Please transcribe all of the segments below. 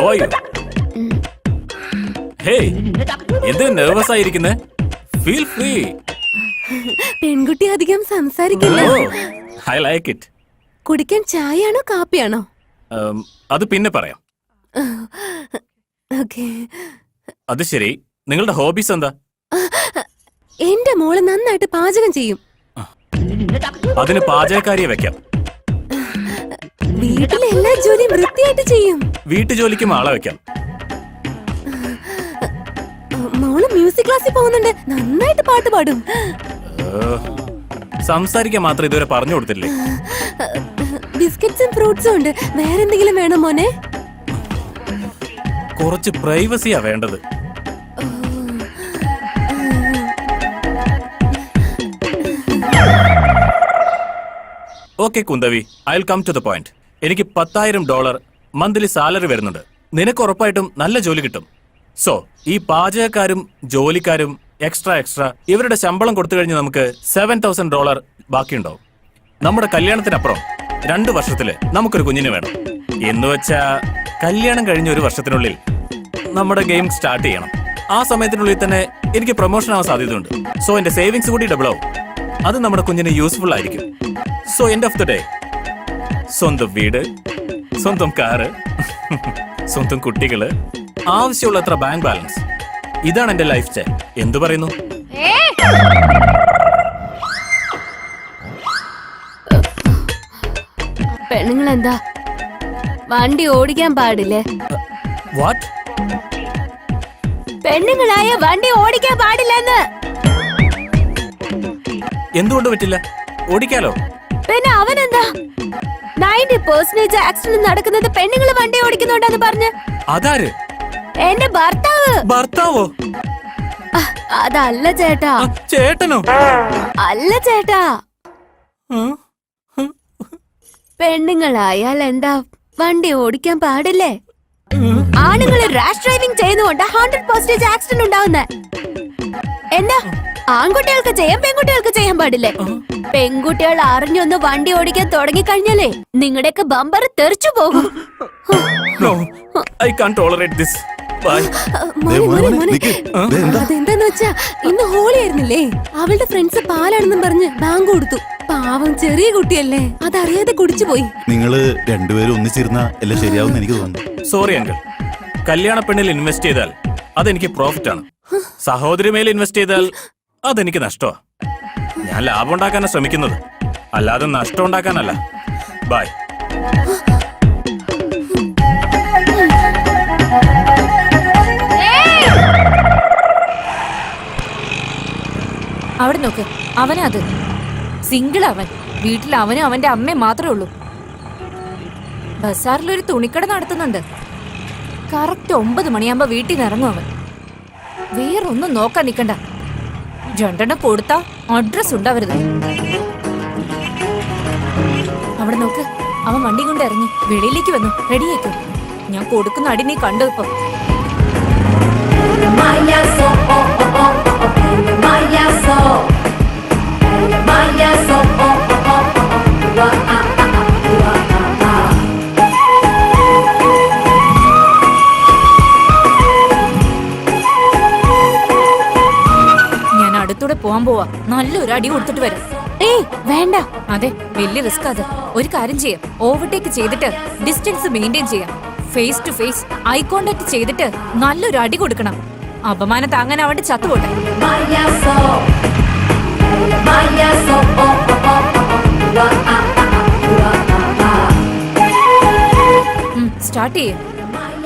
How are you? Hey, എന്ത് nervous ആയിരിക്കുന്നേ? Feel free. പെൺകുട്ടി അധികം സംസാരിക്കില്ല. I like it. കുടിക്കാൻ ചായയാണോ കാപ്പിയാണോ? അത് പിന്നെ പറയാം. ഓക്കേ. അത് ശരി, നിങ്ങളുടെ ഹോബീസ് എന്താ? എന്റെ മോള് നന്നായിട്ട് പാചകം ചെയ്യും. അതിന് പാചകക്കാരിയെ വെക്കാം. വീട്ടിലെ എല്ലാ ജോലിയും വൃത്തിയായിട്ട് ചെയ്യും. വീട്ടുജോലിക്കും ആളെ വെക്കാം. മോള് മ്യൂസിക് ക്ലാസ്സിൽ പോകുന്നുണ്ട്, നന്നായിട്ട് പാട്ട് പാടും. സംസാരിക്കാൻ മാത്രം ഇതുവരെ പറഞ്ഞു കൊടുത്തില്ലേ? ബിസ്ക്കറ്റ്സും ഫ്രൂട്ട്സും ഉണ്ട്. വേറെന്തെങ്കിലും വേണോ മോനെ? കുറച്ച് പ്രൈവസിയാ വേണ്ടത്. Okay Kundavi, I will come to the point. എനിക്ക് $10,000 മന്ത്ലി സാലറി വരുന്നുണ്ട്. നിനക്ക് ഉറപ്പായിട്ടും നല്ല ജോലി കിട്ടും. സോ ഈ പാചകക്കാരും ജോലിക്കാരും എക്സ്ട്രാ ഇവരുടെ ശമ്പളം കൊടുത്തു കഴിഞ്ഞ് നമുക്ക് $7,000 ബാക്കിയുണ്ടാവും. നമ്മുടെ കല്യാണത്തിനപ്പുറം 2 വർഷത്തില് നമുക്കൊരു കുഞ്ഞിന് വേണം. എന്ന് വെച്ചാ കല്യാണം കഴിഞ്ഞ 1 വർഷത്തിനുള്ളിൽ നമ്മുടെ ഗെയിം സ്റ്റാർട്ട് ചെയ്യണം. ആ സമയത്തിനുള്ളിൽ തന്നെ എനിക്ക് പ്രൊമോഷൻ ആവാൻ സാധ്യതയുണ്ട്. സോ എന്റെ സേവിങ്സ് കൂടി ഡബിൾ ആവും. അത് നമ്മുടെ കുഞ്ഞിന് യൂസ്ഫുൾ ആയിരിക്കും. So end of the day സ്വന്തം വീട്, സ്വന്തം കാറ്, സ്വന്തം കുട്ടികള്, ആവശ്യമുള്ളത്ര ബാങ്ക് ബാലൻസ്. ഇതാണ് എന്റെ ലൈഫ് സ്റ്റൈൽ. എന്തു പറയുന്നു? പെണ്ണുങ്ങളെന്താ വണ്ടി ഓടിക്കാൻ പാടില്ലേ? വാട്ട്? പെണ്ണുങ്ങളായ വണ്ടി ഓടിക്കാൻ പാടില്ലെന്ന്. എന്തുകൊണ്ട് പറ്റില്ല? ഓടിക്കാലോ. പിന്നെ അവനെന്താ 90% ആക്സിഡന്റ് നടക്കുന്നത് പെണ്ണുങ്ങള് വണ്ടി ഓടിക്കുന്നുണ്ടെന്ന് പറഞ്ഞ്? അതാര്? എന്റെ ഭർത്താവ്. ഭർത്താവോ? അതല്ല ചേട്ടാ. ചേട്ടനോ? അല്ല ചേട്ടാ. പെണ്ണുങ്ങളായാൽ എന്താ വണ്ടി ഓടിക്കാൻ പാടില്ലേ? ആണുങ്ങള് റാഷ് ഡ്രൈവിംഗ് ചെയ്യുന്നതുകൊണ്ട് 100% ആക്സിഡന്റ് ഉണ്ടാവുന്നേ. എന്താ ആൺകുട്ടികൾക്ക് ചെയ്യാം, പെൺകുട്ടികൾക്ക് ചെയ്യാൻ പാടില്ലേ? പെൺകുട്ടികൾ അറിഞ്ഞൊന്ന് വണ്ടി ഓടിക്കാൻ തുടങ്ങിക്കഴിഞ്ഞാലേ നിങ്ങളുടെയൊക്കെ ബമ്പർ തെറിച്ചു പോകും. അതെന്താന്ന് വെച്ചാ ഇന്ന് ഹോളി ആയിരുന്നില്ലേ? അവളുടെ ഫ്രണ്ട്സ് പാലാണെന്നും പറഞ്ഞ് ബാങ്ക് കൊടുത്തു. പാവം ചെറിയ കുട്ടിയല്ലേ, അതറിയാതെ കുടിച്ചു പോയി. നിങ്ങള് രണ്ടുപേരും ഒന്നിച്ചിരുന്ന എല്ലാം ശരിയാവും എനിക്ക് തോന്നുന്നു. സോറി അങ്കിൾ, കല്യാണ പെണ്ണിൽ ഇൻവെസ്റ്റ് ചെയ്താൽ അതെനിക്ക് പ്രോഫിറ്റ് ആണ്. സഹോദരി മേൽ ഇൻവെസ്റ്റ് ചെയ്താൽ അതെനിക്ക് നഷ്ടമാ. ഞാൻ ലാഭം ഉണ്ടാക്കാനാ ശ്രമിക്കുന്നത്, അല്ലാതെ നഷ്ടം ഉണ്ടാക്കാനല്ല. ബൈ. അവിടെ നോക്ക്, അവനാ അത്. സിംഗിൾ അവൻ. വീട്ടിൽ അവനും അവന്റെ അമ്മയും മാത്രമേ ഉള്ളൂ. ബസാറിലൊരു തുണിക്കട നടത്തുന്നുണ്ട്. കറക്റ്റ് 9 മണിയാകുമ്പോ വീട്ടിൽ നിന്ന് ഇറങ്ങും അവൻ. വേറൊന്നും നോക്കാൻ നിക്കണ്ട. 2 കൊടുത്താ അഡ്രസ് ഉണ്ടാവരുത്. അവിടെ നോക്ക്, അവൻ വണ്ടി കൊണ്ട് ഇറങ്ങി വെളിയിലേക്ക് വന്നു. റെഡിയാക്കും. ഞാൻ കൊടുക്കുന്ന അടി നീ കണ്ടു. ഇപ്പൊ ഞാൻ അടുത്തൂടെ പോവാൻ പോവാ. നല്ലൊരു അടി കൊടുത്തിട്ട് വരാം. ഏയ് വേണ്ട. അതെ, വലിയ റിസ്ക് അത്. ഒരു കാര്യം ചെയ്യാം, ഓവർടേക്ക് ചെയ്തിട്ട് ഡിസ്റ്റൻസ് മെയിൻറ്റെയിൻ ചെയ്യാം. Face to face eye contact ചെയ്തിട്ട് നല്ലൊരു അടി കൊടുക്കണം. അപമാനം താങ്ങാൻ അവന്റെ ചത്തുപോട്ടെ. സ്റ്റാർട്ട് ചെയ്യ.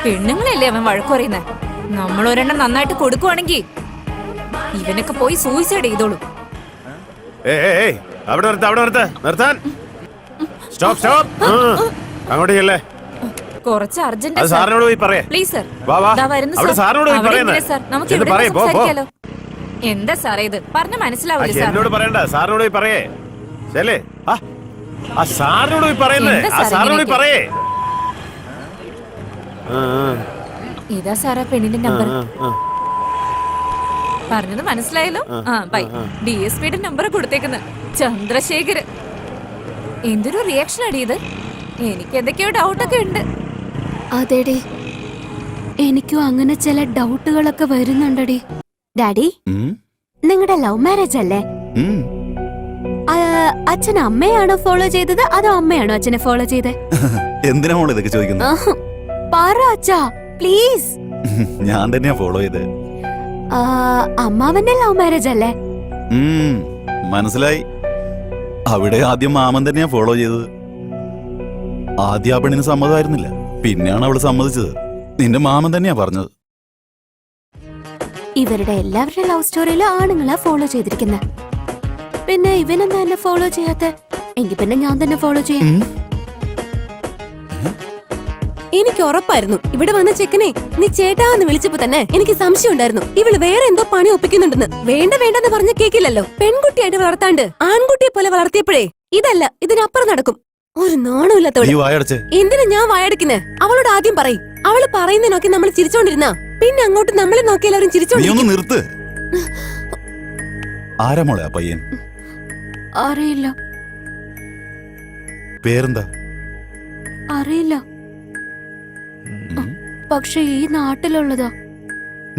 പെണ്ണുങ്ങളല്ലേ അവൻ വഴക്കു പറയുന്നത്. നമ്മളൊരെണ്ണം നന്നായിട്ട് കൊടുക്കുവാണെങ്കിൽ ഇവനൊക്കെ പോയി സൂയിസൈഡ് ചെയ്തോളൂ. കുറച്ച് അർജന്റ്. Please sir. നമുക്ക് ഇവിടെ സംസാരിക്കാലോ. എന്താ സാറേ ഇത്? പറഞ്ഞ മനസ്സിലാവില്ല സാർ. എന്നോട് പറയണ്ട, സാറിനോട് പോയി പറയേ. ശരി, ആ സാറിനോട് പോയി പറയുന്നേ. ആ സാറിനോട് പറയേ. ഇതാ സാറാ പെണ്ണിന്റെ നമ്പർ. പറഞ്ഞത് മനസ്സിലായല്ലോ. ബൈ. DSPയുടെ നമ്പർ കൊടുത്തേക്കുന്നത് ചന്ദ്രശേഖര്. എന്തൊരു റിയാക്ഷൻ അടിയത്. എനിക്ക് എന്തൊക്കെയോ ഡൗട്ടൊക്കെ ഉണ്ട്. അതെടി, എനിക്കും അങ്ങനെ ചില ഡൗട്ടുകളൊക്കെ വരുന്നുണ്ടടി. ഡാഡി, ഉം, നിങ്ങളുടെ ലവ് മാരേജ് അല്ലേ? ഉം. ആ, അച്ഛൻ അമ്മയാണോ ഫോളോ ചെയ്തത് അതോ അമ്മയാണോ അച്ഛനെ ഫോളോ ചെയ്തത്? എന്തിനാ മോളെ ഇതൊക്കെ ചോദിക്കുന്നത്? ആഹ്, പറ അച്ഛാ പ്ലീസ്. ഞാൻ തന്നെയാ ഫോളോ ചെയ്തേ. അമ്മാവന്റെ ലവ് മാരേജ് അല്ലേ? ഉം, മനസ്സിലായി. അവിടെ ആദ്യം മാമൻ തന്നെയാ ഫോളോ ചെയ്തത്. ആദ്യം ആ പെണ്ണിന് സമ്മതമായിരുന്നില്ല, പിന്നെയാണ് അവള് സമ്മതിച്ചത്. നിന്റെ മാമൻ തന്നെയാ പറഞ്ഞത്. ഇവരുടെ എല്ലാവരുടെ ലവ് സ്റ്റോറിയിലും ആണുങ്ങളാ ഫോളോ ചെയ്തിരിക്കുന്നത്. പിന്നെ ഇവനെന്താ എന്നെ ഫോളോ ചെയ്യാത്ത? എങ്കിൽ പിന്നെ ഞാൻ തന്നെ ഫോളോ ചെയ്യാം. എനിക്ക് ഉറപ്പായിരുന്നു ഇവിടെ വന്ന ചെക്കനെ നീ ചേട്ടാന്ന് വിളിച്ചപ്പോ തന്നെ എനിക്ക് സംശയം ഉണ്ടായിരുന്നു ഇവള് വേറെ എന്തോ പണി ഒപ്പിക്കുന്നുണ്ടെന്ന്. വേണ്ട വേണ്ടെന്ന് പറഞ്ഞ കേക്കില്ലല്ലോ. പെൺകുട്ടിയായിട്ട് വളർത്താണ്ട് ആൺകുട്ടിയെ പോലെ വളർത്തിയപ്പോഴേ ഇതല്ല ഇതിനപ്പുറം നടക്കും. ഒരു നാണമില്ലാത്തോടെ. നീ വായടച്ചേ. എന്തിനാ ഞാൻ വായടക്കുന്നേ? അവളോട് ആദ്യം പറയും. അവള് പറയുന്നതിനൊക്കെ നമ്മൾ ചിരിച്ചോണ്ടിരുന്ന പിന്നെ അങ്ങോട്ട് നമ്മളെ നോക്കി എല്ലാവരും നീ ഒന്ന് ചിരിച്ചോണ്ടിരിക്കും. നിർത്ത്. ആരാ മോളെ ആ പയ്യൻ? അറിയില്ല പേരെന്താ? അറിയില്ല, പക്ഷെ ഈ നാട്ടിലുള്ളതാ.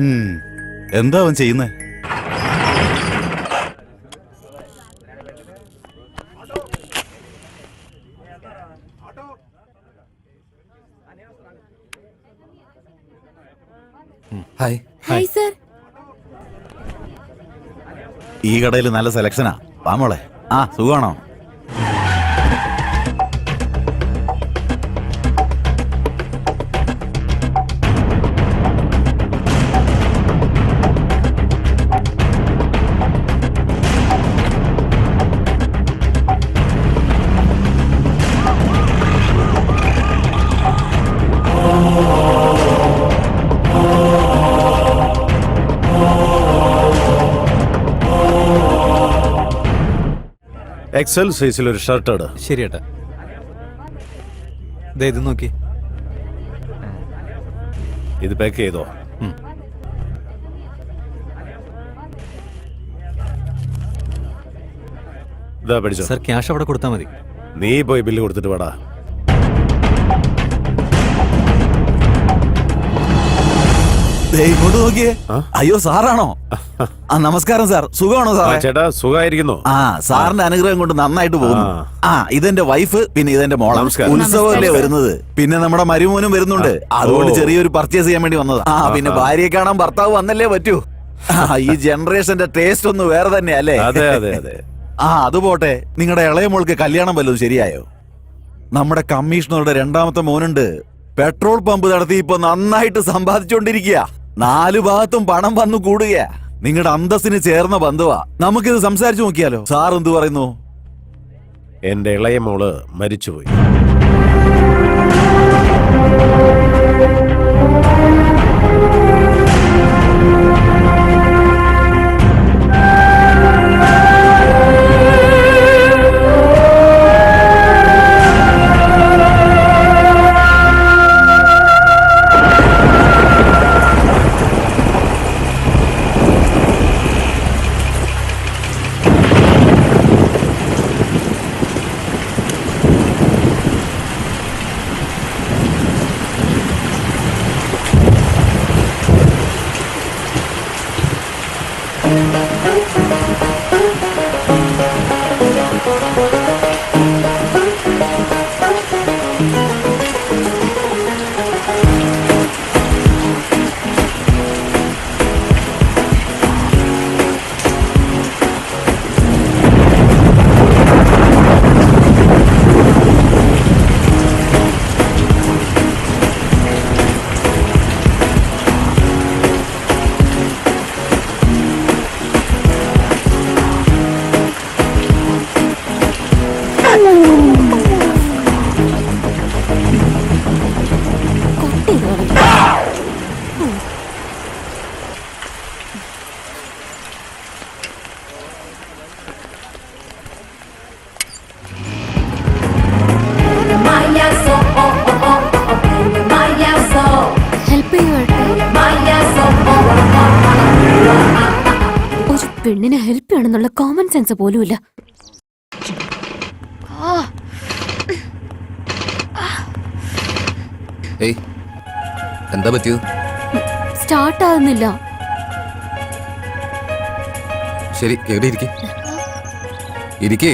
ഉം, എന്താ അവൻ ചെയ്യുന്നേ? ഹായ്. Hi sir. ഈ കടയിൽ നല്ല സെലക്ഷനാ. വാ മോളെ. ആ, സുഖമാണോ? എക്സൽ സൈസിൽ ഒരു ഷർട്ട് ഇട്. ശരി ഏട്ടാ. ദേ ഇത് നോക്കി. ഇത് പാക്ക് ചെയ്തോ. ഇതാ പഠിച്ചോ. സർ ക്യാഷ് അവിടെ കൊടുത്താൽ മതി. നീ പോയി ബില്ല് കൊടുത്തിട്ട് വേടാ. ദേ ഇങ്ങോട്ട് നോക്കിയേ. ആ? അയ്യോ, സാറാണോ? ആ, നമസ്കാരം സാർ. സുഖമാണോ ആ, സാറേ? ചേട്ടാ സുഖമായിരിക്കുന്നു. ആ, സാറിന്റെ അനുഗ്രഹം കൊണ്ട് നന്നായിട്ട് പോകുന്നു. ആ. ആ, ഇതെന്റെ വൈഫ്, പിന്നെ ഇതെന്റെ മോളെ. നമസ്കാരം. ഉത്സവമല്ലേ വരുന്നത്. പിന്നെ നമ്മുടെ മരുമോനും വരുന്നുണ്ട്. അതുകൊണ്ട് ഓ. ചെറിയൊരു പർച്ചേസ് ചെയ്യാൻ വേണ്ടി വന്നതാ. ആ, പിന്നെ ഭാര്യയെ കാണാൻ ഭർത്താവ് വന്നല്ലേ പറ്റൂ. ആ, ഈ ജനറേഷന്റെ ടേസ്റ്റ് ഒന്ന് വേറെ തന്നെയാ അല്ലേ? അതെ അതെ അതെ. ആ, അത് പോട്ടെ. നിങ്ങളുടെ ഇളയ മോൾക്ക് കല്യാണം വല്ലതും ശരിയായോ? നമ്മുടെ കമ്മീഷണറുടെ രണ്ടാമത്തെ മോനുണ്ട്. പെട്രോൾ പമ്പ് നടത്തി ഇപ്പൊ നന്നായിട്ട് സമ്പാദിച്ചോണ്ടിരിക്കുക. 4 ഭാഗത്തും പണം വന്നു കൂടുക. നിങ്ങളുടെ അന്തസ്സിന് ചേർന്ന ബന്ധുവാ. നമുക്കിത് സംസാരിച്ചു നോക്കിയാലോ? സാർ എന്തു പറയുന്നു? എന്റെ ഇളയ മോള് മരിച്ചുപോയി. പെണ്ണിനെ ഹെൽപ്പ് ചെയ്യണമെന്നുള്ള കോമൺ സെൻസ് പോലുമില്ല. ഏയ് എന്താ പറ്റിയത്? സ്റ്റാർട്ട് ആവുന്നില്ല. ശരി എവിടെ ഇരിക്കേ ഇരിക്കേ.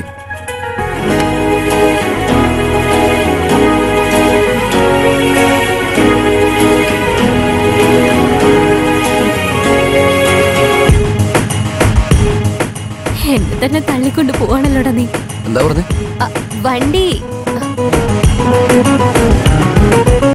എന്നെ തന്നെ തള്ളിക്കൊണ്ട് പോവാണല്ലോടാ നീ. എന്താ പറഞ്ഞേ? വണ്ടി